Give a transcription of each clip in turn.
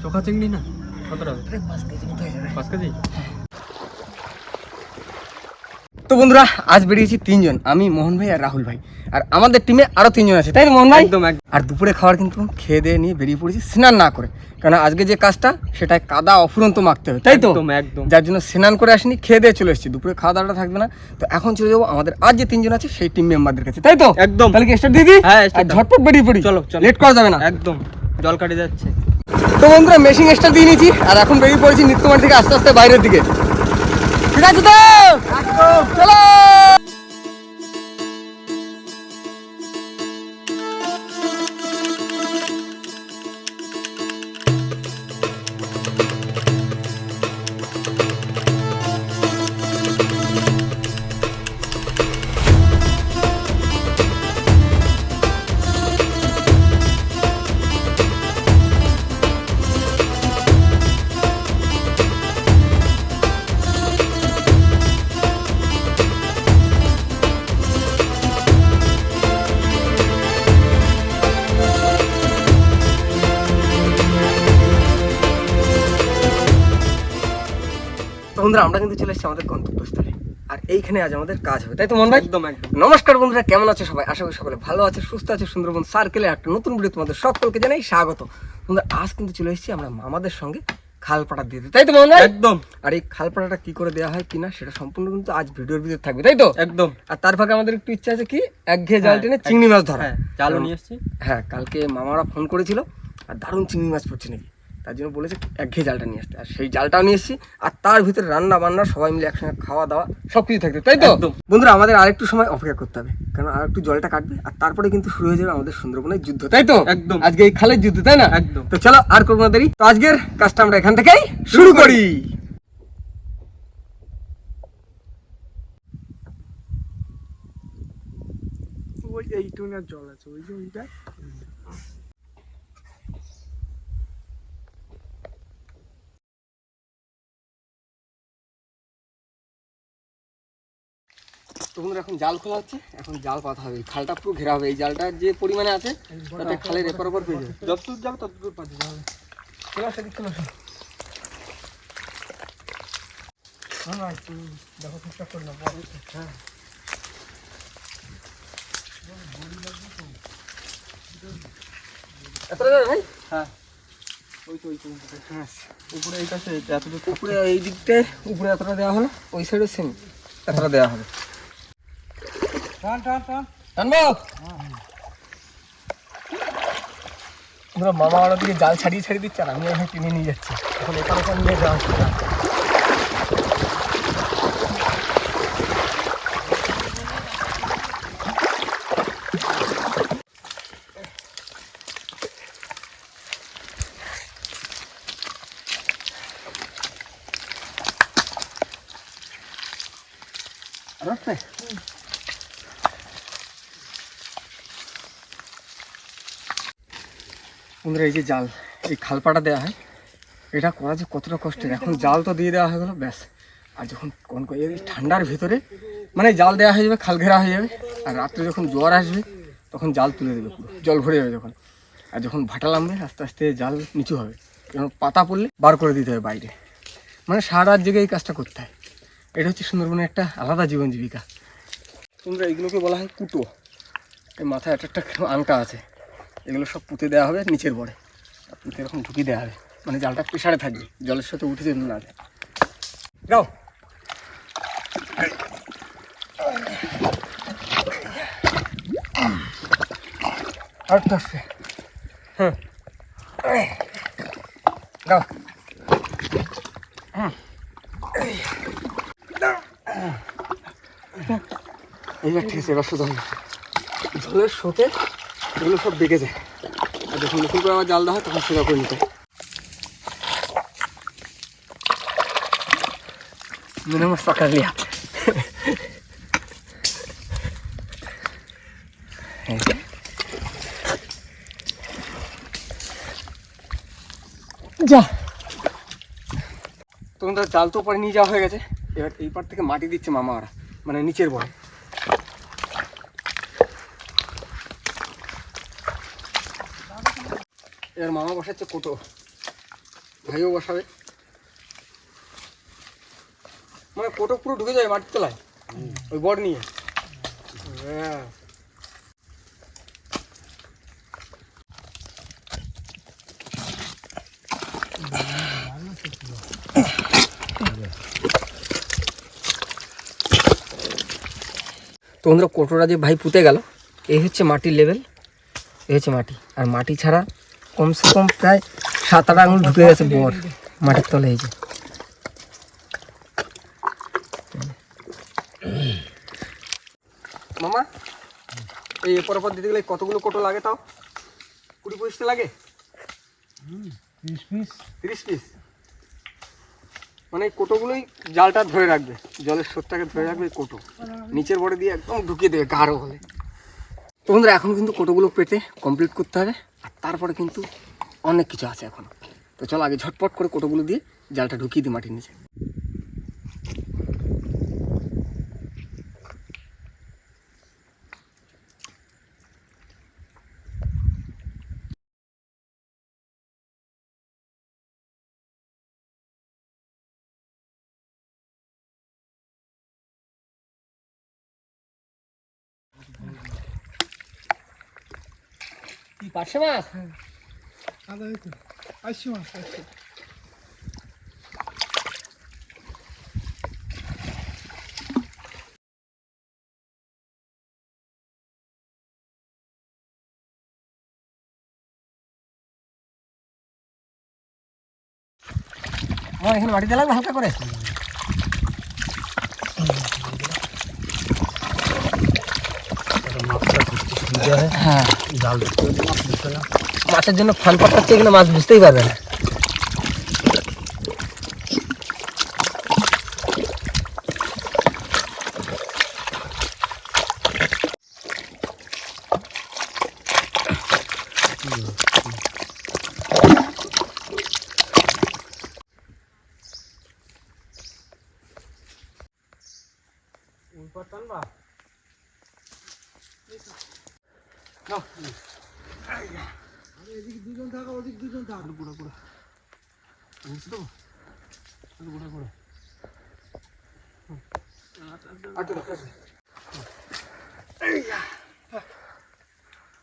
চোখা চিংড়ি না কতটা হবে? 5 কেজি। তো বন্ধুরা আজ বেরিয়েছি তিনজন, আমি মোহন ভাই আর রাহুল ভাই, আর আমাদের টিমে আরো তিনজন আছে, তাই না মোহন ভাই? একদম। আর দুপুরে খাওয়ার কিন্তু খেয়ে দিয়ে নিয়ে বেরিয়ে পড়েছি স্নান না করে, কারণ আজকে যে কাজটা সেটাই কাদা অফুরন্ত মাখতে হবে, তাই তো? একদম। যার জন্য স্নান করে আসিনি, খেয়ে দিয়ে চলে এসেছি। দুপুরে খাওয়া দাওয়াটা থাকবে না, তো এখন চলে যাবো আমাদের আজ যে তিনজন আছে সেই টিম মেম্বারদের কাছে, তাই তো? একদম। তাহলে কি স্টার্ট দিয়ে দিই? হ্যাঁ, আর ঝটপট বেরিয়ে পড়ি, চলো লেট করা যাবে না। একদম, জল কাটে যাচ্ছে। তো বন্ধুরা মেশিং স্টার্ট দিয়ে নিয়েছি, আর এখন বেরিয়ে পড়েছি নিত্যমার থেকে আস্তে আস্তে বাইরের দিকে। ঠিক আছে তো? চলো। বন্ধুরা আমরা কিন্তু চলে এসেছি আমাদের গন্তব্যস্থলে, আর এইখানে আজ আমাদের কাজ হবে, তাই তো মন ভাই? একদম। নমস্কার বন্ধুরা, কেমন আছে সবাই? আশা করি সকলে ভালো আছে, সুস্থ আছে। সুন্দরবন সার্কেলে একটা নতুন ভিডিও তোমাদের সকলকে জানাই স্বাগত। বন্ধুরা আজ কিন্তু চলে এসেছি আমরা মামাদের সঙ্গে খাল পাটা দিতে, তাই তো মন ভাই? একদম। আর এই খাল পাটাটা কি করে দেওয়া হয় কিনা সেটা সম্পূর্ণ কিন্তু আজ ভিডিওর ভিতরে থাকবে, তাই তো? একদম। আর তার ফাঁকে আমাদের একটু ইচ্ছা আছে কি একঘেয়ে জাল টেনে চিংড়ি মাছ ধরা। জালও নিয়ে এসছি। হ্যাঁ, কালকে মামারা ফোন করেছিল আর দারুণ চিংড়ি মাছ পড়ছে নাকি, তার জন্য বলেছে একঘেয়ে জালটা নিয়ে আসতে, আর সেই জালটাও নিয়ে এসেছি। আর তার ভিতরে রান্না বান্না সবাই মিলে একসঙ্গে খাওয়া দাওয়া সবকিছু থাকবে, তাই তো? বন্ধুরা আমাদের আরেকটু সময় অপেক্ষা করতে হবে, কারণ আর একটু জলটা কাটবে, আর তারপরে কিন্তু শুরু হয়ে যাবে আমাদের সুন্দরবনের যুদ্ধ, তাই তো? একদম। আজকে এই খালের যুদ্ধ, তাই না? একদম। তো চলো আর করবো না দেরি, তো আজকের কাজটা আমরা এখান থেকেই শুরু করি। ওই এইটুকুন জল আছে, ওই যে ওইটা। তো বন্ধুরা এখন জাল খোলা হচ্ছে, এখন জাল পাতা হবে, এই খালটা পুরো ঘেরা হবে। এই জালটা যে পরিমাণে আছে তাতে খালের এপার ওপর পেয়ে যাবে। যতদূর যাবে ততদূর পাঠিয়ে যাবে। চলো সেদিক চলো। না একটু দেখো চেষ্টা করি না পরে। হ্যাঁ এতটা যাবে ভাই? হ্যাঁ, ওই তো ওই পর্যন্ত। হ্যাঁ, উপরে এই কাছে এতটুকু। উপরে এই দিকটায় উপরে এতটা দেওয়া হলো, ওই সাইডে সেম এতটা দেওয়া হবে। টান টান টান টানবো? পুরো মামা ওরা দিকে জাল ছাড়িয়ে ছাড়িয়ে দিচ্ছে, আর আমি এখানে টেনে নিয়ে যাচ্ছি। এখন এখানে এখানে নিয়ে যাওয়া হচ্ছে না। বন্ধুরা এই যে জাল, এই খালপাটা দেওয়া হয়, এটা করা যে কতটা কষ্টের। এখন জাল তো দিয়ে দেওয়া হয়ে গেলো ব্যাস, আর যখন এই ঠান্ডার ভিতরে মানে জাল দেওয়া হয়ে যাবে, খাল ঘেরা হয়ে যাবে, আর রাত্রে যখন জোয়ার আসবে তখন জাল তুলে দেবে, পুরো জল ভরে যাবে যখন। আর যখন ভাটা নামবে আস্তে আস্তে জাল নিচু হবে, কারণ পাতা পড়লে বার করে দিতে হবে বাইরে। মানে সারা রাত জেগে এই কাজটা করতে হয়। এটা হচ্ছে সুন্দরবনের একটা আলাদা জীবন জীবিকা। তোমরা এইগুলোকে বলা হয় কুটো। এই মাথায় একটা আংটা আছে, এগুলো সব পুঁতে দেওয়া হবে নিচের পরে, আর পুঁতে এরকম ঢুকিয়ে দেওয়া হবে, মানে জালটা প্রেশারে থাকবে, জলের সাথে উঠে যেতে না যায়। যাও আরেকটু আসছে। হ্যাঁ যাও। এইবার ঠিক আছে, এবার শুধু জলের স্রোতে এগুলো সব বেঁকে যায়, আর যখন নতুন করে আবার জাল দেওয়া হয় তখন সোজা করে নিতে হয়। মনে আমার সকাল লিয়া যা। তোমাদের জাল তো পরে নিয়ে যাওয়া হয়ে গেছে, এবার এই পার থেকে মাটি দিচ্ছে মামা ওরা, মানে নিচের বড়। এবার মামা বসাচ্ছে কোটো, ভাইও বসাবে, মানে কোটো পুরো ঢুকে যাবে মাটির তলায় ওই বড় নিয়ে। হ্যাঁ তো বন্ধুরা কোটোটা যে ভাই পুঁতে গেল, এই হচ্ছে মাটির লেভেল, এই হচ্ছে মাটি। আর মাটি ছাড়া কমসে কম প্রায় 7-8 আঙুল ঢুকে গেছে বড় মাটির তলে। এই যে মামা এই এরপর পর দিতে গেলে কতগুলো কোটো লাগে? তাও 20-25টা লাগে। 30 পিস। মানে এই কোটোগুলোই জালটা ধরে রাখবে, জলের স্রোতটাকে ধরে রাখবে। এই কোটো নিচের বড়ে দিয়ে একদম ঢুকিয়ে দেবে গাঢ় হলে। তো বন্ধুরা এখন কিন্তু কোটোগুলো পেতে কমপ্লিট করতে হবে, আর তারপরে কিন্তু অনেক কিছু আছে এখন। তো চলো আগে ঝটপট করে কোটোগুলো দিয়ে জালটা ঢুকিয়ে দিই মাটির নিচে। কি পারছে মাছ? আদা হইতো আসছি মাছ আসছি। এখানে মাটিতে লাগবে হালকা করে। হ্যাঁ মাছের জন্য ফান পাঠাচ্ছে, এখানে মাছ বুঝতেই পারবে না। এদিকে দুজন থাকা, ওদিক দুজন থাকা।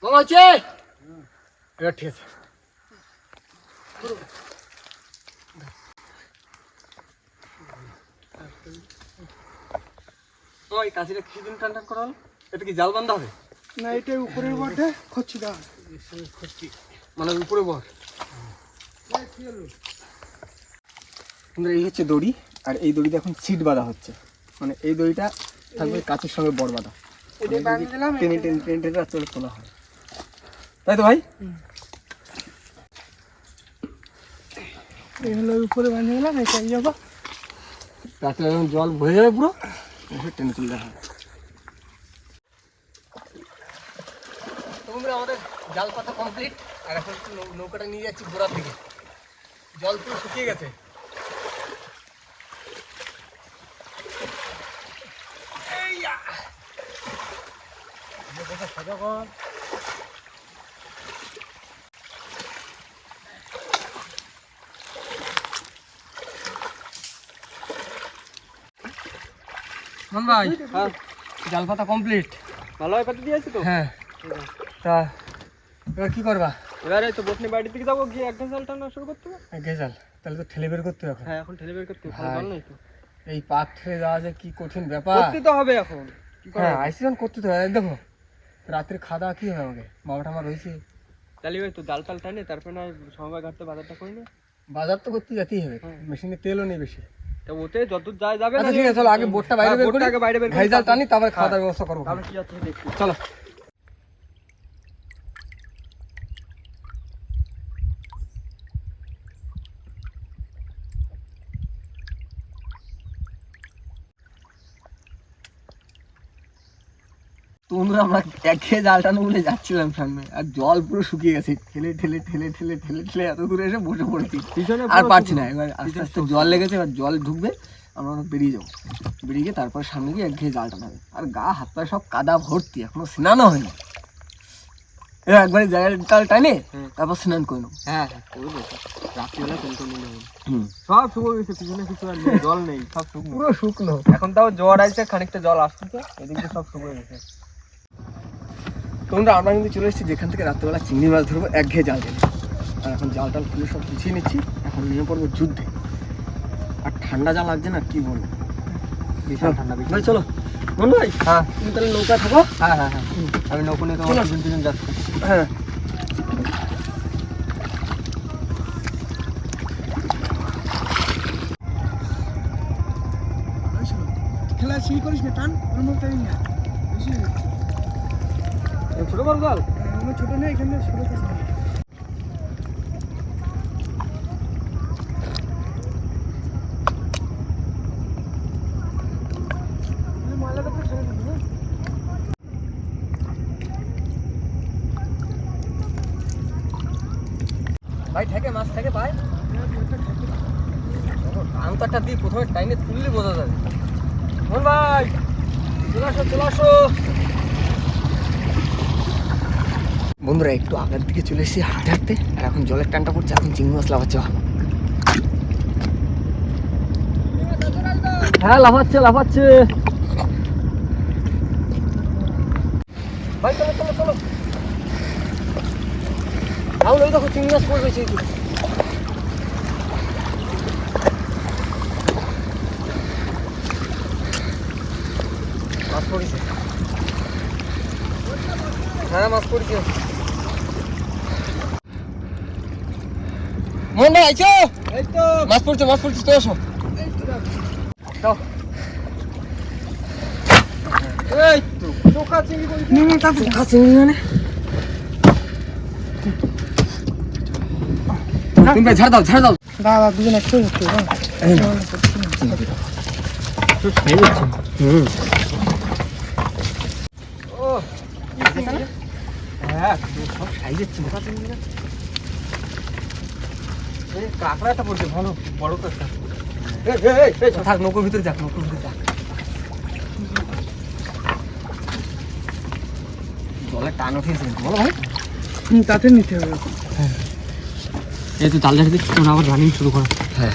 মামা হচ্ছে এবার ঠিক আছে। ওই কাছিটা কিছুদিন টান টান করা হলো, এটা কি জাল বান্ধা হবে? না এটা উপরের বটে খচ্ছি দা মানে উপরে বর। এই হচ্ছে দড়ি, আর এই দড়িতে এখন সিট বাঁধা হচ্ছে। মানে এই দড়িটা থাকবে কাছের সঙ্গে বড় বাঁধা, এটা বাঁধি দিলাম। টেনে টেনে টেনে টেনে চলে তোলা হয়, তাই তো ভাই? এই হলো উপরে বাঁধে দিলাম, এটা যাবো রাত্রে যখন জল ভরে যাবে পুরো টেনে তুলে দেওয়া হয়। আমাদের জাল পাতা কমপ্লিট, আর এখন নৌকাটা নিয়ে যাচ্ছি গোড়ার দিকে। জল পুরো শুকিয়ে গেছে। মন ভাই, হ্যাঁ জাল পাতা কমপ্লিট। ভালো হয় পাতি দিয়েছি তো। হ্যাঁ তা এবার কি করবা? এবারে তো বসনি বাড়ির দিকে যাবো, গিয়ে এক জাল টানা শুরু করতে হবে। গেজাল তাহলে তো ঠেলে বের করতে হবে। হ্যাঁ এখন ঠেলে বের করতে হবে, হ্যাঁ। ভালো নাই তো। এই পাক ঠেলে যাওয়া যে কি কঠিন ব্যাপার। করতে তো হবে এখন, কি করা হ্যাঁ যাবে? আইসিজন করতে তো হবে। দেখো রাত্রে খাওয়া দাওয়া কি হবে আমাকে? বাবাটা আমার রয়েছে। তাহলে ওই তো জাল টাল টানে তারপরে না সমবায় ঘাটতে বাজারটা করে নে। বাজার তো করতে যেতেই হবে, হ্যাঁ। মেশিনে তেলও নেই বেশি। তো ওতে যতদূর যায় যাবে আচ্ছা ঠিক আছে চলো আগে বোটটা বাইরে বের করি, আগে বাইরে বের করি, ভাই জাল টানি, তারপরে খাওয়া হ্যাঁ। দাওয়ার ব্যবস্থা করবো। তাহলে কি আছে দেখি। চলো। বন্ধুরা আমরা একঘেয়ে জাল টানো বলে যাচ্ছিলাম সামনে, আর জল পুরো শুকিয়ে গেছে। ঠেলে ঠেলে ঠেলে ঠেলে ঠেলে ঠেলে এত দূরে এসে বসে পড়েছি, পিছনে আর পুরো পারছি না। এবার আস্তে আস্তে জল লেগেছে, এবার জল ঢুকবে, আমরা বেরিয়ে যাবো। বেরিয়ে গিয়ে তারপর সামনে গিয়ে একঘেয়ে জাল টানাবে। আর গা হাত পায়ে সব কাদা ভর্তি, এখনো স্নানও হয়নি। একবারে জাল টানে তারপর স্নান করে নেবো। হ্যাঁ হ্যাঁ করবো তো। রাত্রিবেলা তেল করে নিলে হবে। হুম, সব শুকিয়ে গেছে, পিছনে কিছু আর নেই, জল নেই, সব শুকনো। পুরো শুকনো। এখন তাও জ্বর আসছে, খানিকটা জল আসতেছে, এদিক দিয়ে সব শুকিয়ে গেছে। তোমরা আমরা কিন্তু চলে এসেছি যেখান থেকে রাত্রেবেলা চিংড়ি মাছ ধরবো একঘেয়ে জাল টেনে। আর এখন জাল টাল খুলে সব গুছিয়ে নিচ্ছি, এখন নিয়ে পড়বো যুদ্ধে। আর ঠান্ডা যা লাগছে না কি বলবো, বিশাল ঠান্ডা, বিশাল। ভাই চলো বন্ধু ভাই, হ্যাঁ তুমি তাহলে নৌকা থাকো। হ্যাঁ হ্যাঁ হ্যাঁ, আমি নৌকো নিয়ে তোমার চলো। পিছন যাচ্ছি। হ্যাঁ খেলা সেই করিস না, টান ওর মুখ টানি না বেশি হয়ে যাচ্ছে। ছোট বড় জাল। আমার ছোট নেই, এখানে ছোট কাজ নেই। ময়লাটা তো ছেড়ে দিবি না। ভাই থাকে মাছ থাকে ভাই, আমি তো একটা দিই প্রথমে টাইনে তুললে বোঝা যাবে। মন ভাই চলে আসো চলে আসো। বন্ধুরা একটু আগের দিকে চলে এসেছি হাঁটতে হাঁটতে, আর এখন জলের টানটা পড়ছে, এখন চিংড়ি মাছ লাফাচ্ছে ভালো। হ্যাঁ লাফাচ্ছে লাফাচ্ছে ভাই, চলো চলো চলো। রাহুল ওই দেখো চিংড়ি মাছ পড়বে সেই দিকে। মাছ পড়েছে, হ্যাঁ মাছ পড়েছে। মন ভাই আইছো? এই তো মাছ পড়ছে মাছ পড়ছে, তো এসো এই তো দাও। এই তো চোখা চিংড়ি করিস চোখা চিংড়ি মানে তুমি ভাই ঝাড় দাও ঝাড় দাও। দাদা দুজন একসাথে হচ্ছে না। এই নাও। হুম ও হ্যাঁ সব সাইজের চিংড়ি। এই কাঁকড়াটা পড়ছে ভালো, বড় তো একটা। থাক নৌকোর ভিতরে যাক, নৌকোর ভিতরে যাক। জলে টান উঠেছে বলো ভাই। তাতে নিতে হবে। এই তো জাল ঝাড়ি দিচ্ছি, তোমরা আবার রানিং শুরু করো। হ্যাঁ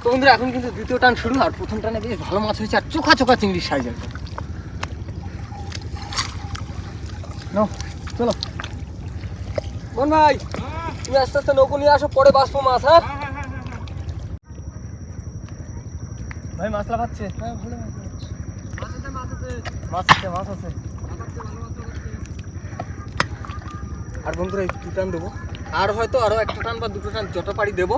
তো বন্ধুরা এখন কিন্তু দ্বিতীয় টান শুরু, আর প্রথম টানে বেশ ভালো মাছ হয়েছে, আর চোখা চোখা চিংড়ির সাইজ একদম। নাও চলো মন ভাই, তুমি আস্তে আস্তে নৌকো নিয়ে আসো, পরে বাঁচবো মাছ। হ্যাঁ ভাই মাছ লাফাচ্ছে। হ্যাঁ ভালো মাছ আছে। মাছ আছে মাছ আছে। আর বন্ধুরা একটু টান দেবো, আর হয়তো আরও একটা টান বা দুটো টান যত পারি দেবো,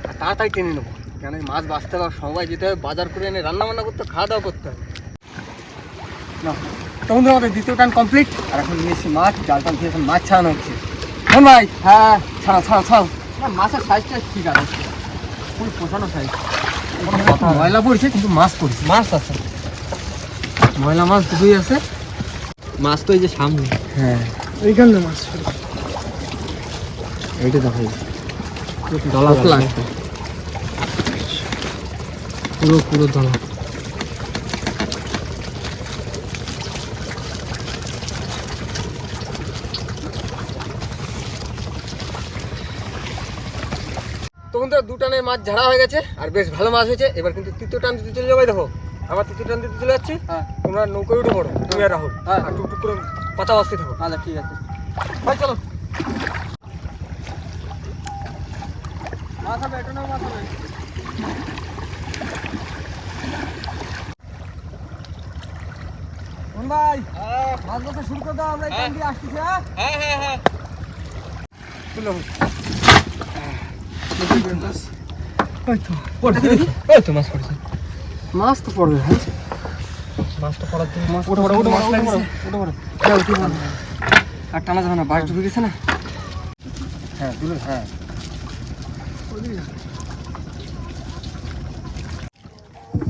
আর তাড়াতাড়ি টেনে নেবো, কেন এই মাছ বাঁচতে হবে, সবাই যেতে হবে বাজার করে এনে রান্না বান্না করতে, খাওয়া দাওয়া করতে হবে। না তো বন্ধুরা আমাদের দ্বিতীয় টান কমপ্লিট, আর এখন নিয়েছি মাছ, জাল টান দিয়ে এখন মাছ ছাড়ানো হচ্ছে। হ্যাঁ ভাই, হ্যাঁ ছাড়াও ছাড়াও ছাড়াও। না মাছের সাইজটা ঠিক আছে, খুবই পোষানো সাইজ। ময়লা পড়ছে কিন্তু মাছ পড়ছে, মাছ আছে, ময়লা মাছ দুটোই আছে। মাছ তো এই যে সামনে। হ্যাঁ এইখানে মাছ এইটা দেখো ডলা কতলা আছে, পুরো পুরো ডলা। তো বন্ধুরা দু টানের মাছ ঝাড়া হয়ে গেছে, আর বেশ ভালো মাছ হয়েছে। এবার কিন্তু তৃতীয় টান দিতে চলে যাবে, দেখো আবার তৃতীয় টান দিতে চলে যাচ্ছি। হ্যাঁ তোমরা নৌকোয় উঠে পড়ো, তুমি আর রাহুল, হ্যাঁ। আর টুকটুক করে পাতা বাঁচতে থাকো। আচ্ছা ঠিক আছে, ভাই চলো। মাছ হবে, এটা নাও মাছ হবে। মন ভাই মাছ বাছা শুরু করে দাও, আমরা এখান দিয়ে আসতেছি। হ্যাঁ হ্যাঁ হ্যাঁ হ্যাঁ, চলো এই তো মাছ পড়েছে। মাছ তো পড়বে। হ্যাঁ মাছটা পড়ার জন্য মাছ ওঠো ওঠো ওঠো মাছ লাগিয়েছে। আর টানা যাবে না, বাস ঢুকে গেছে না। হ্যাঁ তুলে হ্যাঁ।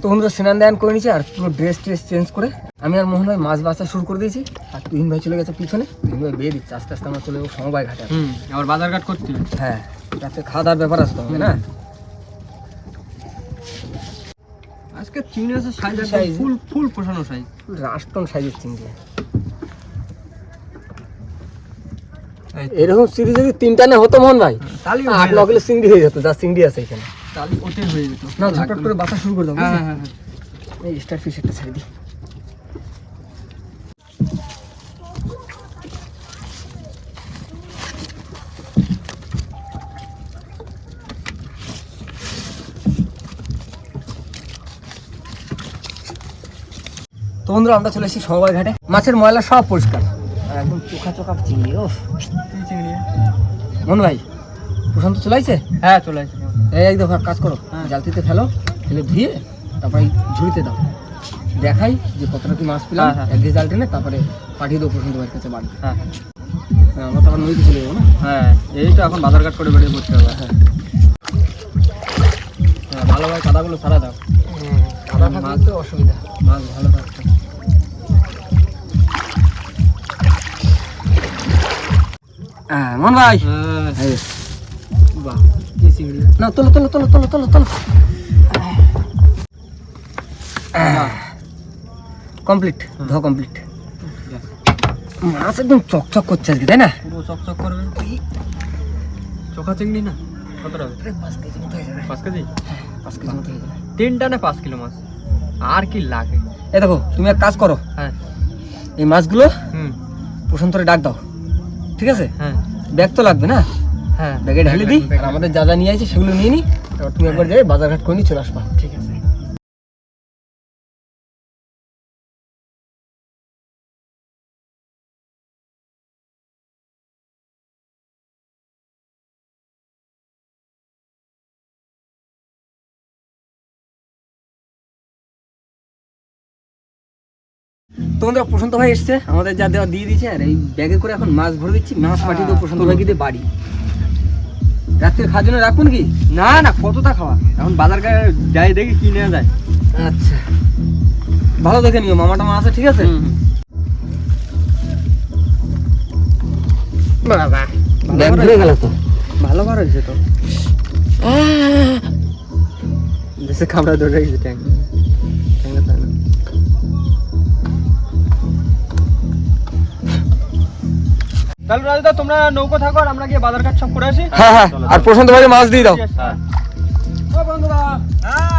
তো বন্ধুরা স্নান দান করে নিয়েছি, আর পুরো ড্রেস ট্রেস চেঞ্জ করে আমি আর মোহন ভাই মাছ বাছা শুরু করে দিয়েছি, আর তুহিন ভাই চলে গেছে পিছনে। তুহিন ভাই বেয়ে দিচ্ছে, আস্তে আস্তে আমরা চলে যাবো সমবায় ঘাটে। আবার বাজার ঘাট করতে। হ্যাঁ রাতে খাওয়া দাওয়ার ব্যাপার আছে তো আমাদের, না? আজকে চিংড়ি মাছের সাইজ Size? ফুল ফুল পোষানো সাইজ। রাষ্ট্রন সাইজের চিংড়ি। এরকম চিংড়ি যদি 3টা না হতো মোহন ভাই, তাহলে 8-9 কিলো চিংড়ি হয়ে যেত, যা চিংড়ি আছে এখানে। তাহলে ওতে হয়ে যেত। না ঝটপট করে বাসা শুরু করে দাও। হ্যাঁ বুঝলে? হ্যাঁ হ্যাঁ। এই স্টার ফিশ একটা ছেড়ে দিই। তো বন্ধুরা আমরা চলে এসেছি সমবায় ঘাটে। মাছের ময়লা সব পরিষ্কার আর একদম চোখা চোখা চিংড়ি। ও কি চিংড়ি? মন ভাই, প্রশান্ত চলাইছে? হ্যাঁ চলে আসছে। এই একদম কাজ করো, হ্যাঁ। জালতিতে ফেলো, ফেলে ধুয়ে তারপরে এই ঝুড়িতে দাও, দেখাই যে কতটা কি মাছ পেলাম। হ্যাঁ, হ্যাঁ। এক দিয়ে জাল টেনে তারপরে পাঠিয়ে দেবো প্রশান্ত ভাইয়ের কাছে বাড়ি। হ্যাঁ আমরা তো আবার নদীতে চলে যাবো না। হ্যাঁ, এই তো এখন বাজারঘাট করে বেরিয়ে পড়তে হবে। হ্যাঁ হ্যাঁ, ভালোভাবে কাদাগুলো সারা দাও, কাদা থাকলে তো অসুবিধা। মাছ ভালো থাকছে। হ্যাঁ মন ভাই, হ্যাঁ, এই, বাহ কি চিংড়ি। না তোলো তোলো তোলো তোলো তোলো তোলো। কমপ্লিট, ধোয়া কমপ্লিট। মাছ একদম চকচক করছে আজকে, তাই না? পুরো চকচক করবে। চোখা চিংড়ি না? কতটা হবে? 5 কেজি মতো হয়ে যাবে। 5 কেজি? 5 কেজি মতো হয়ে যাবে। 3টা না 5 কিলো মাছ? আর কি লাগে? এই দেখো, তুমি এক কাজ করো, হ্যাঁ এই মাছগুলো হুম প্রশান্তরে ডাক দাও, ঠিক আছে? হ্যাঁ ব্যাগ তো লাগবে না, হ্যাঁ ব্যাগে ঢেলে দিই। আর আমাদের যা যা নিয়ে আছে সেগুলো নিয়ে নিই, তারপর তুমি একবার যাই বাজারঘাট করে নিয়ে চলে আসবা। ঠিক আছে। তো বন্ধুরা প্রশান্ত ভাই এসছে, আমাদের যা দেওয়া দিয়ে দিয়েছে, আর এই ব্যাগে করে এখন মাছ ভরে দিচ্ছি। মাছ পাঠিয়ে দেবো প্রশান্ত ভাইকে দিয়ে বাড়ি। রাত্রে খাওয়ার জন্য রাখুন কি? না না, কতটা খাওয়া, এখন বাজার যাই দেখি কি নেওয়া যায়। আচ্ছা ভালো দেখে নিও, মামা টামা আছে, ঠিক আছে? বাবা ব্যাগ ধরে গেল তো। ভালো বার হয়েছে তো, বেশি খাবড়া ধরে রেখেছে ট্যাঙ্ক। তাহলে রাজদা তোমরা নৌকো থাকো আর আমরা গিয়ে বাজারঘাট সব করে আসি। হ্যাঁ হ্যাঁ, আর প্রশান্ত ভাই মাছ দিয়ে দাও। হ্যাঁ ও বন্ধুরা, হ্যাঁ